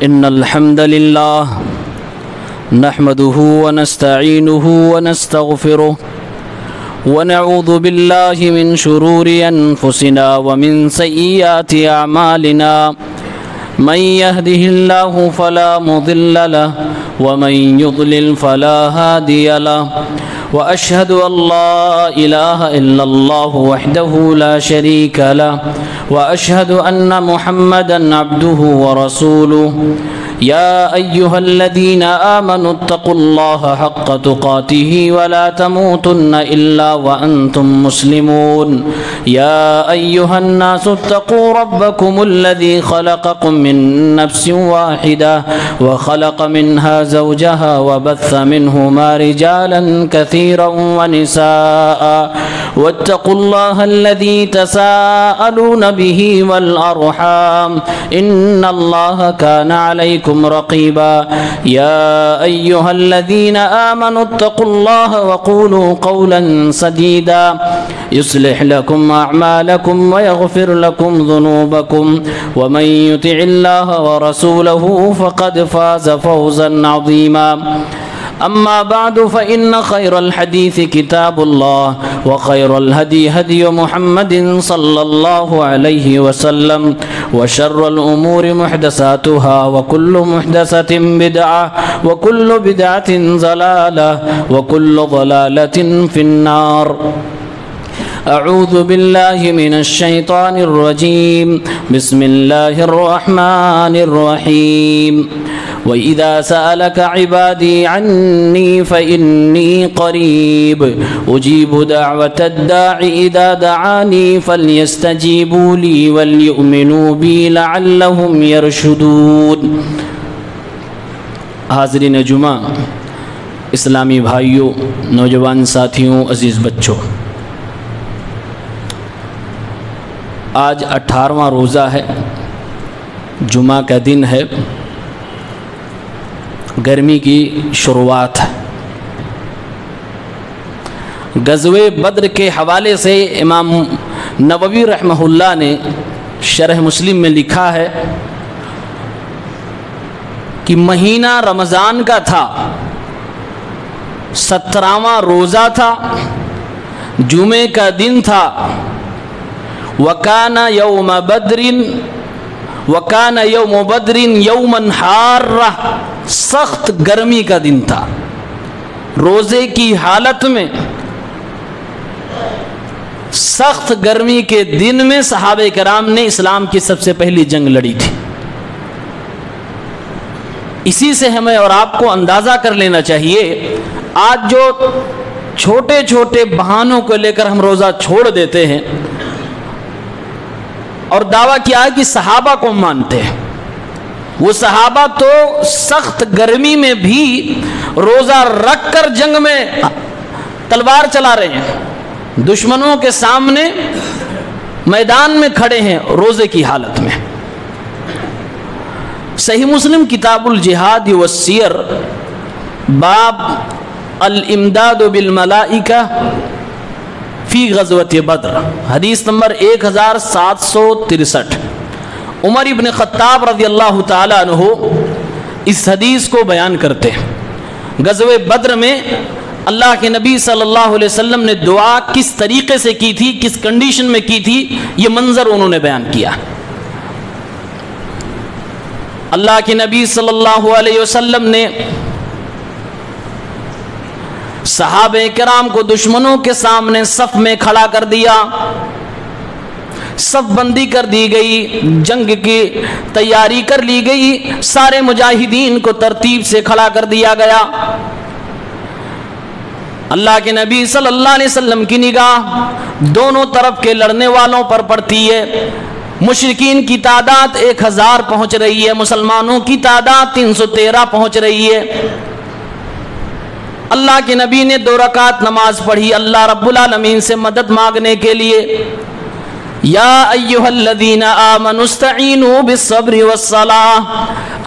إن الحمد لله نحمده ونستعينه ونستغفره ونعوذ بالله من شرور أنفسنا ومن سيئات أعمالنا من يهده الله فلا مضل له ومن يضلل فلا هادي له وأشهد أن لا إله إلا الله وحده لا شريك له وأشهد أن محمدا عبده ورسوله يا أيها الذين آمنوا اتقوا الله حق تقاته ولا تموتن إلا وأنتم مسلمون يا أيها الناس اتقوا ربكم الذي خلقكم من نفس واحدة وخلق منها زوجها وبث منهما رجالا كثيرا ونساء واتقوا الله الذي تساءلون به والأرحام إن الله كان عليكم رقيبا يا أيها الذين آمنوا اتقوا الله وقولوا قولا سديدا يصلح لكم أعمالكم ويغفر لكم ذنوبكم ومن يطع الله ورسوله فقد فاز فوزا عظيما أما بعد فإن خير الحديث كتاب الله وخير الهدي هدي محمد صلى الله عليه وسلم وشر الأمور محدثاتها وكل محدثة بدعة وكل بدعة ضلالة وكل ضلالة في النار. أعوذ بالله من الشيطان الرجيم. بسم الله الرحمن الرحيم. وإذا سألك عبادي عني فإني قريب أجيب دعوة الداع إذا دعاني فليستجيبوا لي وليؤمنوا بي لعلهم يرشدون. حاضرین جمعہ، اسلامی بھائیوں، نوجوان ساتھیوں، عزیز بچوں، آج 18واں روزہ ہے، جمعہ کا دن ہے، گرمی کی شروعات ہے۔ غزوہ بدر کے حوالے سے امام نووی رحمہ اللہ نے شرح مسلم میں لکھا ہے کہ مہینہ رمضان کا تھا، 17واں روزہ تھا، جمعے کا دن تھا، وَكَانَ يَوْمُ بَدْرٍ يَوْمًا حَارًّا، سخت گرمی کا دن تھا۔ روزے کی حالت میں سخت گرمی کے دن میں صحابہ کرام نے اسلام کی سب سے پہلی جنگ لڑی تھی۔ اسی سے ہمیں اور آپ کو اندازہ کر لینا چاہیے، آج جو چھوٹے چھوٹے بہانوں کو لے کر ہم روزہ چھوڑ دیتے ہیں اور دعویٰ کیا ہے کہ صحابہ کو مانتے ہیں، وہ صحابہ تو سخت گرمی میں بھی روزہ رکھ کر جنگ میں تلوار چلا رہے ہیں، دشمنوں کے سامنے میدان میں کھڑے ہیں روزے کی حالت میں۔ صحیح مسلم کتاب الجہاد والسیر، باب الامداد بالملائکہ فی غزوۃ بدر، حدیث نمبر 1763۔ عمر ابن خطاب رضی اللہ تعالیٰ عنہ اس حدیث کو بیان کرتے ہیں۔ غزوہ بدر میں اللہ کے نبی صلی اللہ علیہ وسلم نے دعا کس طریقے سے کی تھی، کس کنڈیشن میں کی تھی، یہ منظر انہوں نے بیان کیا۔ اللہ کے نبی صلی اللہ علیہ وسلم نے صحابہ کرام کو دشمنوں کے سامنے صف میں کھڑا کر دیا، صف بندی کر دی گئی، جنگ کی تیاری کر لی گئی، سارے مجاہدین کو ترتیب سے کھڑا کر دیا گیا۔ اللہ کے نبی صلی اللہ علیہ وسلم کی نگاہ دونوں طرف کے لڑنے والوں پر پڑتی ہے۔ مشرکین کی تعداد 1000 پہنچ رہی ہے، مسلمانوں کی تعداد 313 پہنچ رہی ہے۔ اللہ کے نبی نے 2 رکعت نماز پڑھی اللہ رب العالمین سے مدد مانگنے کے لیے۔ یا ایھا الذین آمنوا استعینوا بالصبر والصلاۃ،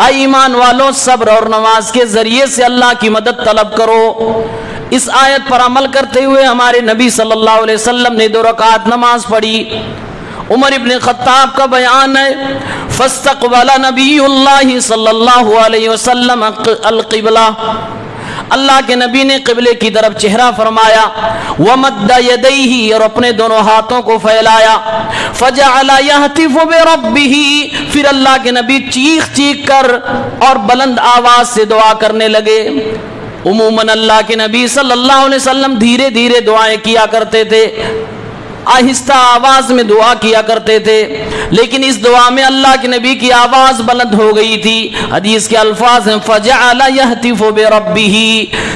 اے ایمان والو صبر اور نماز کے ذریعے سے اللہ کی مدد طلب کرو۔ اس آیت پر عمل کرتے ہوئے ہمارے نبی صلی اللہ علیہ وسلم نے 2 رکعت نماز پڑھی عمر ابن خطاب کا بیان ہے فاستقبل نبی اللہ صلی اللہ علیہ وسلم القبلہ، اللہ کے نبی نے قبلے کی طرف چہرہ فرمایا، ومد یدیہ، اور اپنے دونوں ہاتھوں کو پھیلایا، فجعل یہتف بربہ، پھر اللہ کے نبی چیخ چیخ کر اور بلند آواز سے دعا کرنے لگے۔ عموماً اللہ کے نبی صلی اللہ علیہ وسلم دھیرے دھیرے دعائیں کیا کرتے تھے، آہستہ آواز میں دعا کیا کرتے تھے، لیکن اس دعا میں اللہ کے نبی کی آواز بلند ہو گئی تھی۔ حدیث کے الفاظ ہیں فجعل یہتف بربہ،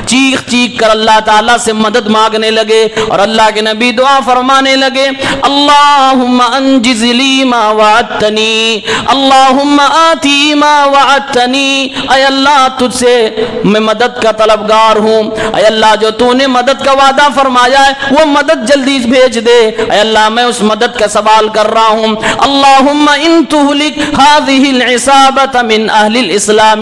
چیخ چیخ کر اللہ تعالیٰ سے مدد مانگنے لگے، اور اللہ کے نبی دعا فرمانے لگے، اللہم انجز لی ما وعدتنی، اللہم آتی ما وعدتنی، اے اللہ تجھ سے میں مدد کا طلبگار ہوں، اے اللہ جو تو نے مدد کا وعدہ فرمایا ہے وہ مدد جلدی بھیج دے، اے اللہ میں اس مدد کا سوال کر رہا ہوں۔ اللہم ان تہلک هذه العصابة من اہل الاسلام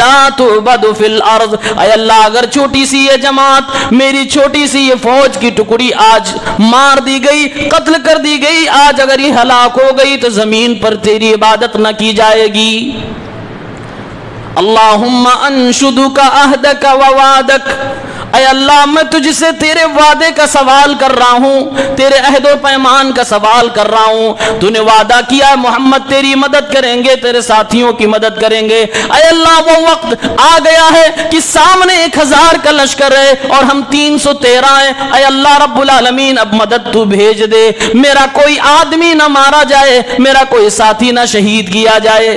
لا تعبد فی الارض، اے اللہ اگر چھوٹی سی یہ جماعت، میری چھوٹی سی یہ فوج کی ٹکڑی آج مار دی گئی، قتل کر دی گئی، آج اگر یہ ہلاک ہو گئی تو زمین پر تیری عبادت نہ کی جائے گی۔ اللہم انشدک عہدک ووعدک، اے اللہ میں تجھ سے تیرے وعدے کا سوال کر رہا ہوں، تیرے عہد و پیمان کا سوال کر رہا ہوں، تو نے وعدہ کیا ہے محمد تیری مدد کریں گے، تیرے ساتھیوں کی مدد کریں گے۔ اے اللہ وہ وقت آ گیا ہے کہ سامنے 1000 کا لشکر ہے اور ہم 313 ہیں، اے اللہ رب العالمین اب مدد تو بھیج دے، میرا کوئی آدمی نہ مارا جائے، میرا کوئی ساتھی نہ شہید کیا جائے۔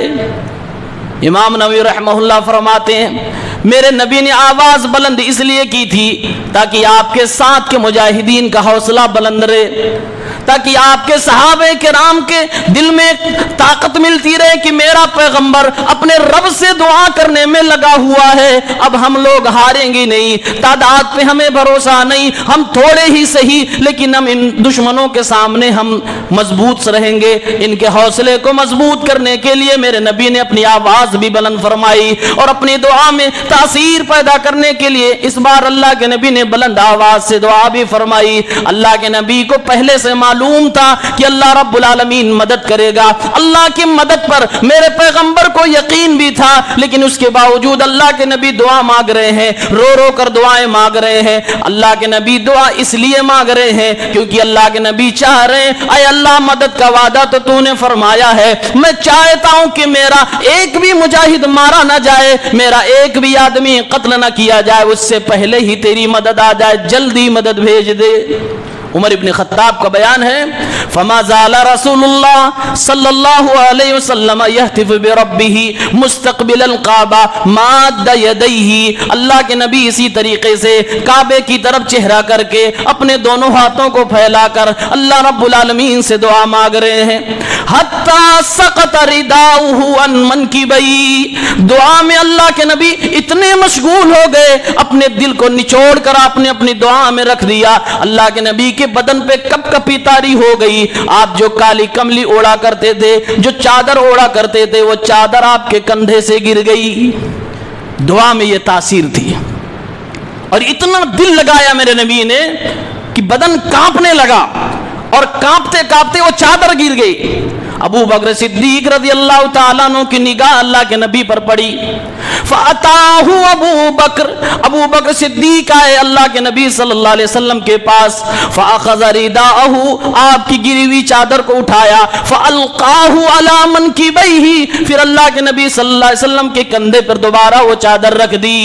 امام نووی رحمہ اللہ فرماتے ہیں میرے نبی نے آواز بلند اس لیے کی تھی تاکہ آپ کے ساتھ کے مجاہدین کا حوصلہ بلند رہے، تاکہ آپ کے صحابہ کرام کے دل میں طاقت ملتی رہے کہ میرا پیغمبر اپنے رب سے دعا کرنے میں لگا ہوا ہے، اب ہم لوگ ہاریں گے نہیں، تعداد پہ ہمیں بھروسہ نہیں، ہم تھوڑے ہی صحیح لیکن ہم ان دشمنوں کے سامنے ہم مضبوط رہیں گے۔ ان کے حوصلے کو مضبوط کرنے کے لیے میرے نبی نے اپنی آواز بھی بلند فرمائی، اور اپنی دعا میں تاثیر پیدا کرنے کے لیے اس بار اللہ کے نبی نے بلند آواز سے دعا بھی فرمائی۔ اللہ کے نبی کو پہلے سے معلوم تھا کہ اللہ رب العالمین مدد کرے گا، اللہ کی مدد پر میرے پیغمبر کو یقین بھی تھا، لیکن اس کے باوجود اللہ کے نبی دعا مانگ رہے ہیں، رو رو کر دعائیں مانگ رہے ہیں۔ اللہ کے نبی دعا اس لیے مانگ رہے ہیں کیونکہ اللہ کے نبی چاہ رہے ہیں اے اللہ مدد کا وعدہ تو نے فرمایا ہے، میں چاہتا ہوں کہ میرا ایک بھی مجاہد مارا نہ جائے، میرا ایک بھی آدمی قتل نہ کیا جائے، اس سے پہلے ہی تیری مدد آ جائے، جلدی مدد بھیج دے۔ عمر ابن خطاب کا بیان ہے فما زال رسول اللہ صلی اللہ علیہ وسلم یہتف بربہ مستقبل الکعبہ ماد یدیہ، اللہ کے نبی اسی طریقے سے کعبے کی طرف چہرہ کر کے اپنے دونوں ہاتھوں کو پھیلا کر اللہ رب العالمین سے دعا مانگ رہے ہیں، حتی سقط رداؤہ عن منکبیہ، دعا میں اللہ کے نبی اتنے مشغول ہو گئے، اپنے دل کو نچوڑ کر اپنی دعا میں رکھ دیا۔ اللہ کے نبی کے بدن پہ کپ کپی تاری ہو گئی، آپ جو کالی کملی اوڑا کرتے تھے، جو چادر اوڑا کرتے تھے، وہ چادر آپ کے کندھے سے گر گئی۔ دعا میں یہ تاثیر تھی، اور اتنا دل لگایا میرے نبی نے کہ بدن کانپنے لگا، اور کانپتے کانپتے وہ چادر گر گئی۔ ابو بکر صدیق رضی اللہ تعالیٰ عنہ کی نگاہ اللہ کے نبی پر پڑی، فَأَتَاهُ ابو بکر صدیق آئے اللہ کے نبی صلی اللہ علیہ وسلم کے پاس، فَأَخَذَ رِدَاءَهُ، آپ کی گری ہوئی چادر کو اٹھایا، فَأَلْقَاهُ عَلَى مَنْكِبَيْهِ، پھر اللہ کے نبی صلی اللہ علیہ وسلم کے کندھے پر دوبارہ وہ چادر رکھ دی۔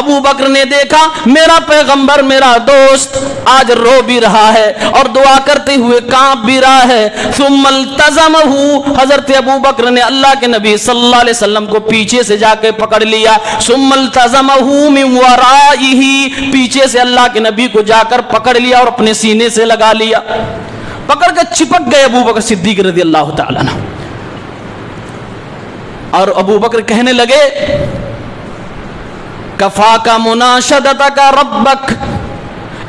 ابو بکر نے دیکھا میرا پیغمبر، میرا دوست آج رو بھی رہا ہے اور دعا کرتے ہوئے کانپ بھی رہا ہے۔ ثم التزمہ، حضرت ابو بکر نے اللہ کے نبی صلی اللہ علیہ وسلم کو پیچھے سے جا کے پکڑ لیا، ثم التزمہ من ورائہ، پیچھے سے اللہ کے نبی کو جا کر پکڑ لیا اور اپنے سینے سے لگا لیا، پکڑ کر چپک گئے ابو بکر صدیق رضی اللہ تعالیٰ عنہ۔ اور ابو بکر کہنے لگے کفاک مناشدتک ربک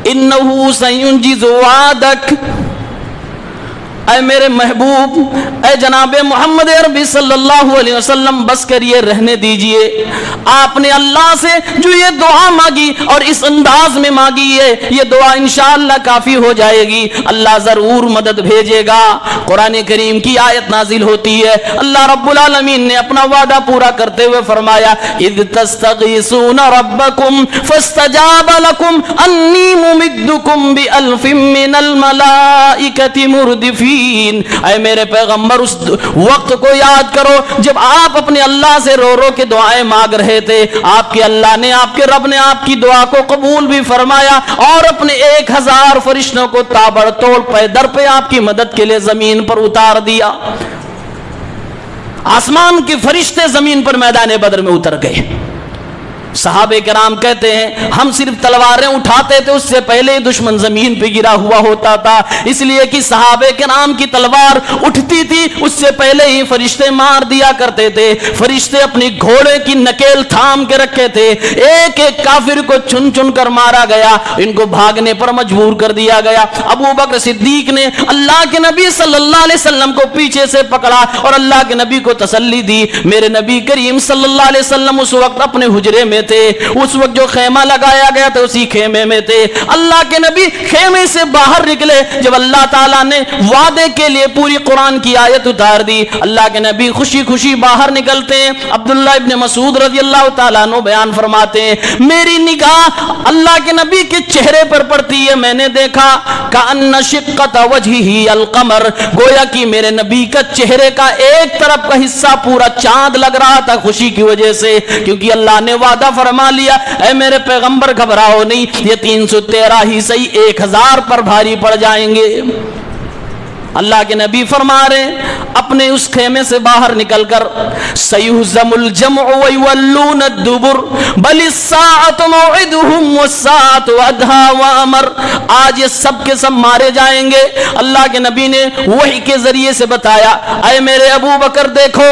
انہ سینجز وعدک، اے میرے محبوب، اے جناب محمد عربی صلی اللہ علیہ وسلم، بس کریے، رہنے دیجئے۔ آپ نے اللہ سے جو یہ دعا مانگی اور اس انداز میں مانگی ہے، یہ دعا انشاءاللہ کافی ہو جائے گی، اللہ ضرور مدد بھیجے گا۔ قرآن کریم کی آیت نازل ہوتی ہے، اللہ رب العالمین نے اپنا وعدہ پورا کرتے ہوئے فرمایا اذ تستغیثون ربکم فاستجاب لکم انی ممدکم بألف من الملائکۃ مردفین۔ اے میرے پیغمبر، اس وقت کو یاد کرو جب آپ اپنے اللہ سے رو رو کے دعائیں مانگ رہے تھے، آپ کے اللہ نے، آپ کے رب نے آپ کی دعا کو قبول بھی فرمایا اور اپنے 1000 فرشتوں کو تابڑ توڑ پے در پہ آپ کی مدد کے لیے زمین پر اتار دیا۔ آسمان کے فرشتے زمین پر میدان بدر میں اتر گئے۔ صحابہ کرام کہتے ہیں ہم صرف تلواریں اٹھاتے تھے، اس سے پہلے دشمن زمین پہ گرا ہوا ہوتا تھا، اس لیے کہ صحابہ کرام کی تلوار اٹھتی تھی اس سے پہلے ہی فرشتے مار دیا کرتے تھے۔ فرشتے اپنی گھوڑے کی نکیل تھام کے رکھے تھے، ایک ایک کافر کو چن چن کر مارا گیا، ان کو بھاگنے پر مجبور کر دیا گیا۔ ابو بکر صدیق نے اللہ کے نبی صلی اللہ علیہ وسلم کو پیچھے سے پکڑا اور اللہ کے نبی کو تسلی دی۔ میرے نبی کریم صلی اللہ علیہ وسلم اس وقت اپنے حجرے میں تھے، اس وقت جو خیمہ لگایا گیا تھا اسی خیمے میں تھے۔ اللہ کے نبی خیمے سے باہر نکلے جب اللہ تعالیٰ نے وعدے کے لیے پوری قرآن کی آیت اتار دی، اللہ کے نبی خوشی خوشی باہر نکلتے ہیں۔ عبداللہ ابن مسعود رضی اللہ تعالیٰ عنہ بیان فرماتے ہیں میری نگاہ اللہ کے نبی کے چہرے پر پڑتی ہے، میں نے دیکھا کأن شقۃ وجہہ القمر، گویا کہ میرے نبی کا چہرے کا ایک طرف کا حصہ پورا چاند لگ رہا تھا خوشی کی وجہ سے، کیونکہ اللہ نے وعدہ فرما لیا اے میرے پیغمبر گھبراؤ نہیں، یہ 313 ہی صحیح 1000 پر بھاری پڑ جائیں گے۔ اللہ کے نبی فرما رہے اپنے اس خیمے سے باہر نکل کر سیہزم الجمع ویولون الدبر بل الساعۃ موعدہم والساعۃ ادھیٰ وامر، آج یہ سب کے سب مارے جائیں گے۔ اللہ کے نبی نے وحی کے ذریعے سے بتایا اے میرے ابو بکر دیکھو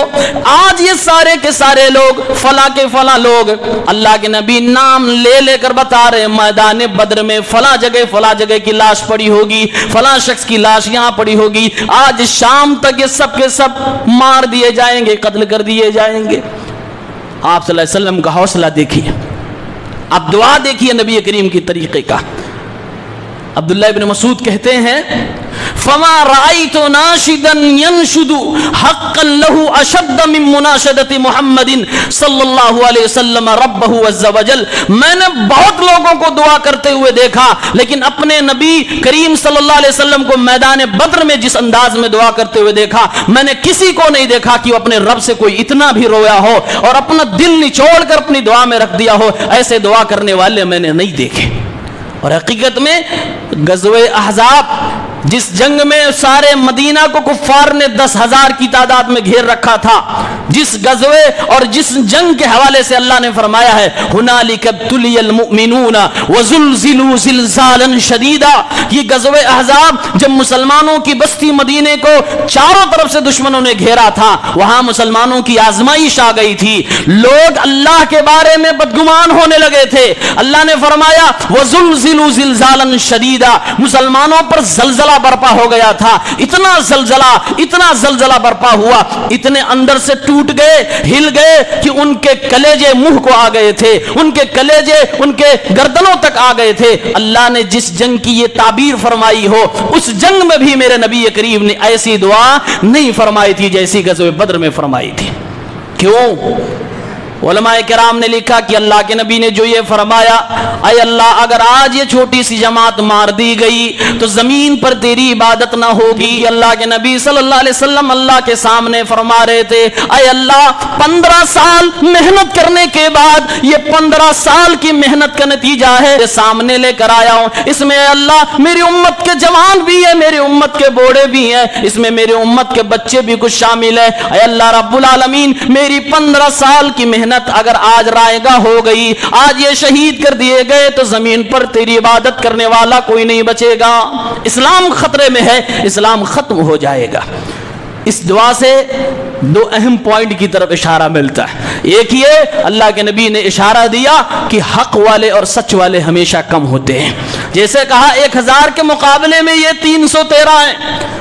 آج یہ سارے کے سارے لوگ فلاں کے فلاں لوگ، اللہ کے نبی نام لے لے کر بتا رہے میدان بدر میں فلاں جگہ کی لاش پڑی ہوگی، فلاں شخص کی لاش یہاں پڑی ہوگی، آج شام تک یہ سب کے سب مار دیے جائیں گے، قتل کر دیے جائیں گے۔ آپ صلی اللہ علیہ وسلم کا حوصلہ دیکھیے، اب دعا دیکھیے نبی کریم کی طریقے کا۔ عبداللہ ابن مسعود کہتے ہیں فما رأيت ناشدا ينشد حقا له اشد من مناشدة محمد صلی اللہ علیہ وسلم ربہ عز وجل، میں نے بہت لوگوں کو دعا کرتے ہوئے دیکھا لیکن اپنے نبی کریم صلی اللہ علیہ وسلم کو میدان بدر میں جس انداز میں دعا کرتے ہوئے دیکھا، میں نے کسی کو نہیں دیکھا کہ وہ اپنے رب سے کوئی اتنا بھی رویا ہو اور اپنا دل نچوڑ کر اپنی دعا میں رکھ دیا ہو، ایسے دعا کرنے والے میں نے نہیں دیکھے۔ اور حقیقت میں غزوہ احزاب جس جنگ میں سارے مدینہ کو کفار نے 10,000 کی تعداد میں گھیر رکھا تھا، جس غزوے اور جس جنگ کے حوالے سے اللہ نے فرمایا ہے ہنالک ابتلی المؤمنون وزلزلوا زلزالا شدیدا، یہ غزوہ احزاب جب مسلمانوں کی بستی مدینے کو چاروں طرف سے دشمنوں نے گھیرا تھا، وہاں مسلمانوں کی آزمائش آ گئی تھی، لوگ اللہ کے بارے میں بدگمان ہونے لگے تھے۔ اللہ نے فرمایا وزلزلوا زلزالا شدیدا، مسلمانوں پر زلزلہ برپا ہو گیا تھا، اتنا زلزلہ برپا ہوا، اتنے اندر سے ٹوٹ گئے، ہل گئے کہ ان کے کلیجے منہ کو آ گئے تھے، ان کے کلیجے ان کے گردنوں تک آ گئے تھے۔ اللہ نے جس جنگ کی یہ تعبیر فرمائی ہو اس جنگ میں بھی میرے نبی کریم نے ایسی دعا نہیں فرمائی تھی جیسی غزوہ بدر میں فرمائی تھی۔ کیوں؟ علماء کرام نے لکھا کہ اللہ کے نبی نے جو یہ فرمایا اے اللہ اگر آج یہ چھوٹی سی جماعت مار دی گئی تو زمین پر تیری عبادت نہ ہوگی۔ اللہ کے نبی صلی اللہ علیہ وسلم اللہ کے سامنے فرما رہے تھے اے اللہ 15 سال محنت کرنے کے بعد یہ 15 سال کی محنت کا نتیجہ ہے سامنے لے کر آیا ہوں، اس میں اے اللہ میری امت کے جوان بھی ہیں، میری امت کے بوڑھے بھی ہیں، اس میں میری امت کے بچے بھی کچھ شامل ہیں۔ اے اللہ رب العالمین میری 15 سال کی محنت اگر آج رائے گاہ ہو گئی، آج یہ شہید کر دیے گئے تو زمین پر تیری عبادت کرنے والا کوئی نہیں بچے گا، اسلام خطرے میں ہے، اسلام ختم ہو جائے گا۔ اس دعا سے 2 اہم پوائنٹ کی طرف اشارہ ملتا ہے۔ ایک یہ اللہ کے نبی نے اشارہ دیا کہ حق والے اور سچ والے ہمیشہ کم ہوتے ہیں، جیسے کہا 1000 کے مقابلے میں یہ 313 ہیں،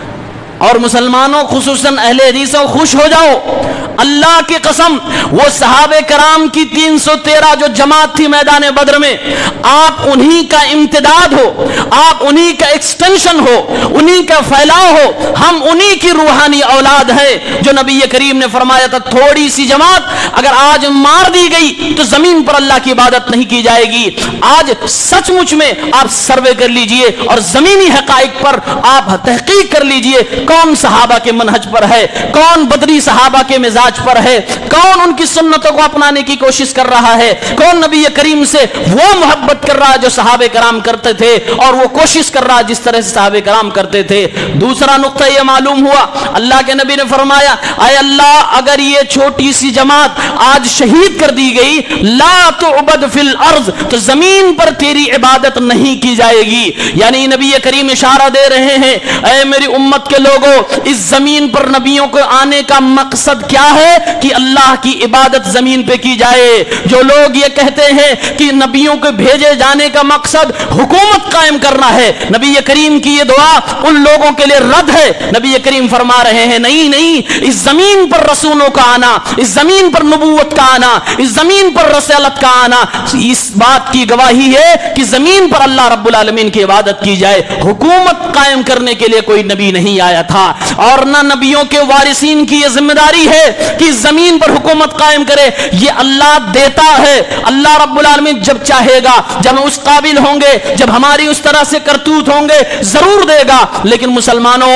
اور مسلمانوں خصوصاً اہل حدیثوں خوش ہو جاؤ، اللہ کی قسم وہ صحابہ کرام کی 313 جو جماعت تھی میدان بدر میں، آپ انہی کا امتداد ہو، آپ انہی کا ایکسٹینشن ہو، انہی کا پھیلاؤ ہو، ہم انہی کی روحانی اولاد ہے، جو نبی کریم نے فرمایا تھا تھوڑی سی جماعت اگر آج مار دی گئی تو زمین پر اللہ کی عبادت نہیں کی جائے گی۔ آج سچ مچ میں آپ سروے کر لیجئے اور زمینی حقائق پر آپ تحقیق کر لیجئے، کون صحابہ کے منہج پر ہے، کون بدری صحابہ کے مزاج پر ہے، کون ان کی سنتوں کو اپنانے کی کوشش کر رہا ہے، کون نبی کریم سے وہ محبت کر رہا ہے جو صحابہ کرام کرتے تھے اور وہ کوشش کر رہا ہے جس طرح سے صحابہ کرام کرتے تھے۔ دوسرا نقطہ یہ معلوم ہوا، اللہ کے نبی نے فرمایا اے اللہ اگر یہ چھوٹی سی جماعت آج شہید کر دی گئی، لا تعبد فی الارض، تو زمین پر تیری عبادت نہیں کی جائے گی۔ یعنی نبی کریم اشارہ دے رہے ہیں اے میری امت کے لوگوں، اس زمین پر نبیوں کو آنے کا مقصد کیا ہے کہ اللہ کی عبادت زمین پہ کی جائے۔ جو لوگ یہ کہتے ہیں کہ نبیوں کو بھیجے جانے کا مقصد حکومت قائم کرنا ہے، نبی کریم کی یہ دعا ان لوگوں کے لیے رد ہے۔ نبی کریم فرما رہے ہیں نہیں نہیں، اس زمین پر رسولوں کا آنا، اس زمین پر نبوت کا آنا، اس زمین پر رسالت کا آنا اس بات کی گواہی ہے کہ زمین پر اللہ رب العالمین کی عبادت کی جائے۔ حکومت قائم کرنے کے لیے کوئی نبی نہیں آیا تھا، اور نہ نبیوں کے وارثین کی یہ ذمہ داری ہے کہ زمین پر حکومت قائم کرے، یہ اللہ دیتا ہے۔ اللہ رب العالمین جب چاہے گا، جب ہم اس قابل ہوں گے، جب ہماری اس طرح سے کرتوت ہوں گے ضرور دے گا۔ لیکن مسلمانوں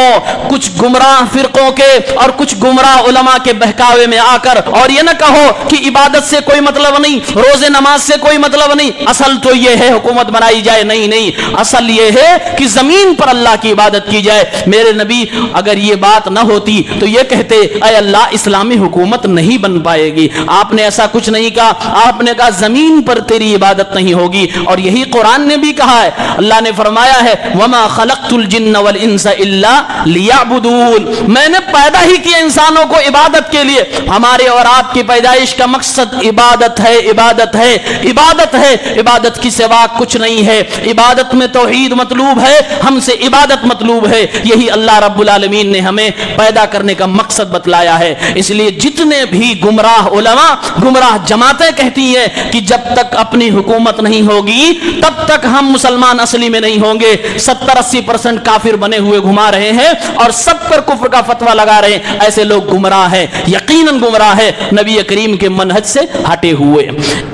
کچھ گمراہ فرقوں کے اور کچھ گمراہ علماء کے بہکاوے میں آ کر اور یہ نہ کہو کہ عبادت سے کوئی مطلب نہیں، روزے نماز سے کوئی مطلب نہیں، اصل تو یہ ہے حکومت بنائی جائے، نہیں نہیں، اصل یہ ہے کہ زمین پر اللہ کی عبادت کی جائے۔ میرے نبی اگر یہ بات نہ ہوتی تو یہ کہتے اے اللہ اسلامی حکومت نہیں بن پائے گی، آپ نے ایسا کچھ نہیں کہا، آپ نے کہا زمین پر تیری عبادت نہیں ہوگی، اور یہی قرآن نے بھی کہا ہے۔ اللہ نے فرمایا ہے وما خلقت الجن والانس الا لیعبدون، میں نے پیدا ہی کیا انسانوں کو عبادت کے لیے۔ ہمارے اور آپ کی پیدائش کا مقصد عبادت ہے، عبادت ہے، عبادت ہے، عبادت کی سوا کچھ نہیں ہے۔ عبادت میں توحید مطلوب ہے، ہم سے عبادت مطلوب ہے، یہی اللہ رب العالمین نے ہمیں پیدا کرنے کا مقصد بتلایا ہے۔ اس لیے جتنے بھی گمراہ علماء گمراہ جماعتیں کہتی ہیں کہ جب تک اپنی حکومت نہیں ہوگی تب تک ہم مسلمان اصلی میں نہیں ہوں گے، 70-80% کافر بنے ہوئے گھما رہے ہیں اور سب پر کفر کا فتویٰ لگا رہے ہیں، ایسے لوگ گمراہ ہیں، یقیناً گمراہ ہے، نبی کریم کے منہج سے ہٹے ہوئے۔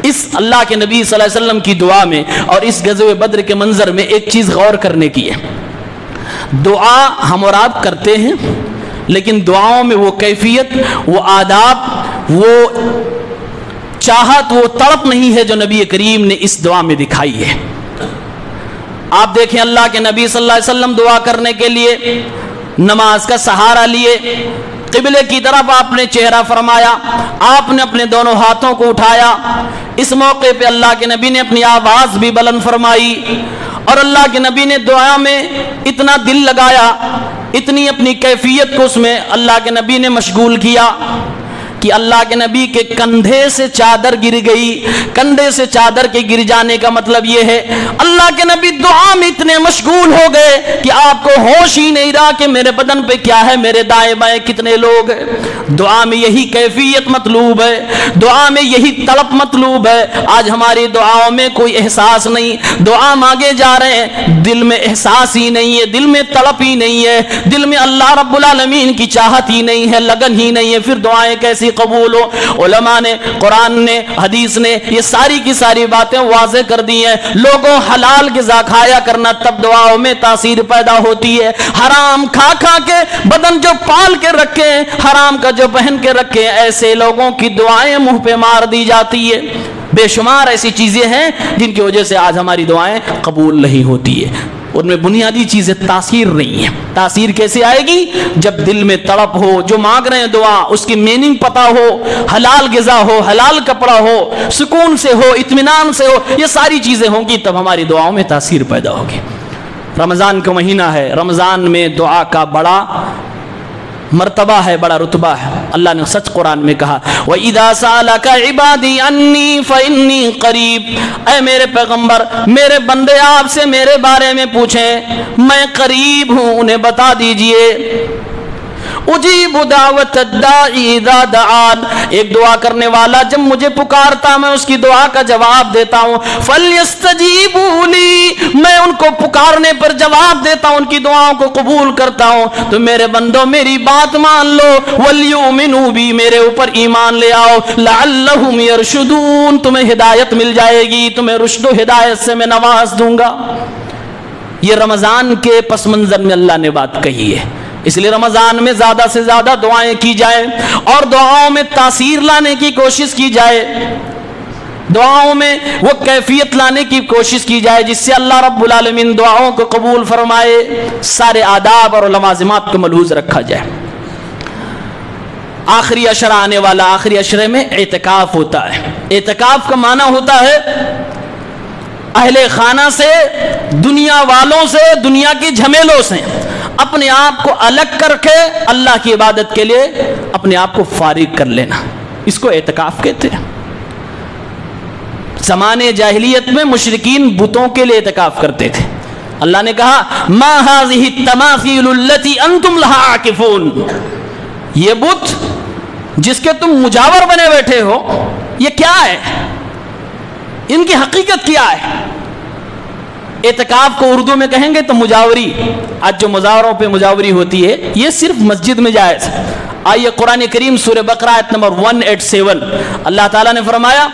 اس اللہ کے نبی صلی اللہ علیہ وسلم کی دعا میں اور اس غزوہ بدر کے منظر میں ایک چیز غور کرنے کی ہے۔ دعا ہم اور آپ کرتے ہیں، لیکن دعاؤں میں وہ کیفیت، وہ آداب، وہ چاہت، وہ تڑپ نہیں ہے جو نبی کریم نے اس دعا میں دکھائی ہے۔ آپ دیکھیں اللہ کے نبی صلی اللہ علیہ وسلم دعا کرنے کے لیے نماز کا سہارا لیے، قبلے کی طرف آپ نے چہرہ فرمایا، آپ نے اپنے دونوں ہاتھوں کو اٹھایا۔ اس موقع پہ اللہ کے نبی نے اپنی آواز بھی بلند فرمائی، اور اللہ کے نبی نے دعا میں اتنا دل لگایا، اتنی اپنی کیفیت کو اس میں اللہ کے نبی نے مشغول کیا کہ اللہ کے نبی کے کندھے سے چادر گر گئی۔ کندھے سے چادر کے گر جانے کا مطلب یہ ہے اللہ کے نبی دعا میں اتنے مشغول ہو گئے کہ آپ کو ہوش ہی نہیں رہا کہ میرے بدن پہ کیا ہے، میرے دائیں بائیں کتنے لوگ ہیں۔ دعا میں یہی کیفیت مطلوب ہے، دعا میں یہی طلب مطلوب ہے۔ آج ہماری دعاؤں میں کوئی احساس نہیں، دعا مانگے جا رہے ہیں، دل میں احساس ہی نہیں ہے، دل میں طلب ہی نہیں ہے، دل میں اللہ رب العالمین کی چاہت ہی نہیں ہے، لگن ہی نہیں ہے، پھر دعائیں کیسی قبول ہو؟ علماء نے، قرآن نے، حدیث نے یہ ساری کی ساری باتیں واضح کر دی ہیں۔ لوگوں حلال غذا کھایا کرنا تب دعاؤں میں تاثیر پیدا ہوتی ہے۔ حرام کھا کھا کے بدن جو پال کے رکھے، حرام کا جو پہن کے رکھے، ایسے لوگوں کی دعائیں منہ پہ مار دی جاتی ہے۔ بے شمار ایسی چیزیں ہیں جن کی وجہ سے آج ہماری دعائیں قبول نہیں ہوتی ہے۔ ان میں بنیادی چیزیں تاثیر نہیں ہے۔ تاثیر کیسے آئے گی؟ جب دل میں تڑپ ہو، جو مانگ رہے ہیں دعا اس کی میننگ پتہ ہو، حلال غذا ہو، حلال کپڑا ہو، سکون سے ہو، اطمینان سے ہو، یہ ساری چیزیں ہوں گی تب ہماری دعاؤں میں تاثیر پیدا ہوگی۔ رمضان کا مہینہ ہے، رمضان میں دعا کا بڑا مرتبہ ہے، بڑا رتبہ ہے۔ اللہ نے سچ قرآن میں کہا وَإِذَا سَأَلَكَ عِبَادِي عَنِّي فَإِنِّي قَرِيب، اے میرے پیغمبر میرے بندے آپ سے میرے بارے میں پوچھیں، میں قریب ہوں، انہیں بتا دیجئے۔ اجیب دعوت الداعی اذا دعان، ایک دعا کرنے والا جب مجھے پکارتا میں اس کی دعا کا جواب دیتا ہوں. فلیستجیبوا لی، میں ان کو پکارنے پر جواب دیتا ہوں، ان کی دعاؤں کو قبول کرتا ہوں. تو میرے بندو میری بات مان لو، ولیؤمنوا بی، میرے اوپر ایمان لے آؤ. لعلہم یرشدون، تمہیں ہدایت مل جائے گی، تمہیں رشد و ہدایت سے میں نواز دوں گا. یہ رمضان کے پس منظر میں اللہ نے بات کہی ہے. اس لیے رمضان میں زیادہ سے زیادہ دعائیں کی جائیں اور دعاؤں میں تاثیر لانے کی کوشش کی جائے، دعاؤں میں وہ کیفیت لانے کی کوشش کی جائے جس سے اللہ رب العالمین دعاؤں کو قبول فرمائے. سارے آداب اور لوازمات کو ملحوظ رکھا جائے. آخری عشرہ آنے والا، آخری عشرے میں اعتکاف ہوتا ہے. اعتکاف کا معنی ہوتا ہے اہل خانہ سے، دنیا والوں سے، دنیا کی جھمیلوں سے اپنے آپ کو الگ کر کے اللہ کی عبادت کے لیے اپنے آپ کو فارغ کر لینا، اس کو اعتکاف کہتے ہیں. زمانے جاہلیت میں مشرکین بتوں کے لیے اعتکاف کرتے تھے. اللہ نے کہا ما هذه التماثيل التي انتم لها عاكفون، یہ بت جس کے تم مجاور بنے بیٹھے ہو یہ کیا ہے، ان کی حقیقت کیا ہے. اعتکاف کو اردو میں کہیں گے تو مجاوری. آج جو مزاروں پہ مجاوری ہوتی ہے یہ صرف مسجد میں جائز ہے. آئیے قرآن کریم سورہ بقرہ آیت نمبر 187 اللہ تعالیٰ نے فرمایا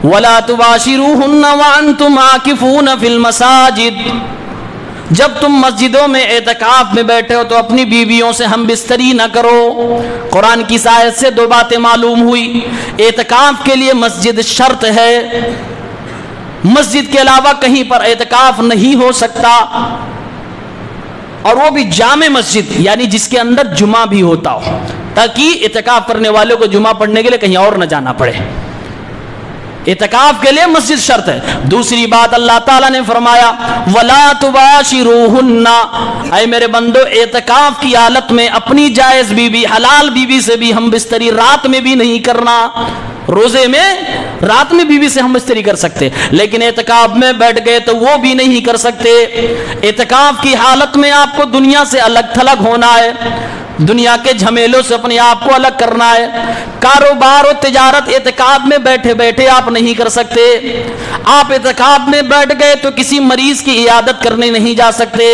وَلَا تُبَاشِرُوهُنَّ وَأَنْتُمْ عَاكِفُونَ فِي الْمَسَاجِدِ، جب تم مسجدوں میں اعتکاف میں بیٹھے ہو تو اپنی بیویوں سے ہم بستری نہ کرو. قرآن کی آیت سے دو باتیں معلوم ہوئی. اعتکاف کے لیے مسجد شرط ہے، مسجد کے علاوہ کہیں پر اعتکاف نہیں ہو سکتا، اور وہ بھی جامع مسجد یعنی جس کے اندر جمعہ بھی ہوتا ہو، تاکہ اعتکاف کرنے والوں کو جمعہ پڑھنے کے لیے کہیں اور نہ جانا پڑے. اعتکاف کے لیے مسجد شرط ہے. دوسری بات اللہ تعالیٰ نے فرمایا وَلَا تُبَاشِرُوهُنَّ، اے میرے بندو اعتکاف کی حالت میں اپنی جائز بیوی، حلال بیوی سے بھی ہم بستری رات میں بھی نہیں کرنا. روزے میں رات میں بیوی سے ہم بستری کر سکتے، لیکن اعتکاف میں بیٹھ گئے تو وہ بھی نہیں کر سکتے. اعتکاف کی حالت میں آپ کو دنیا سے الگ تھلگ ہونا ہے، دنیا کے جھمیلوں سے اپنے آپ کو الگ کرنا ہے. کاروبار و تجارت اعتکاف میں بیٹھے بیٹھے آپ نہیں کر سکتے. آپ اعتکاف میں بیٹھ گئے تو کسی مریض کی عیادت کرنے نہیں جا سکتے.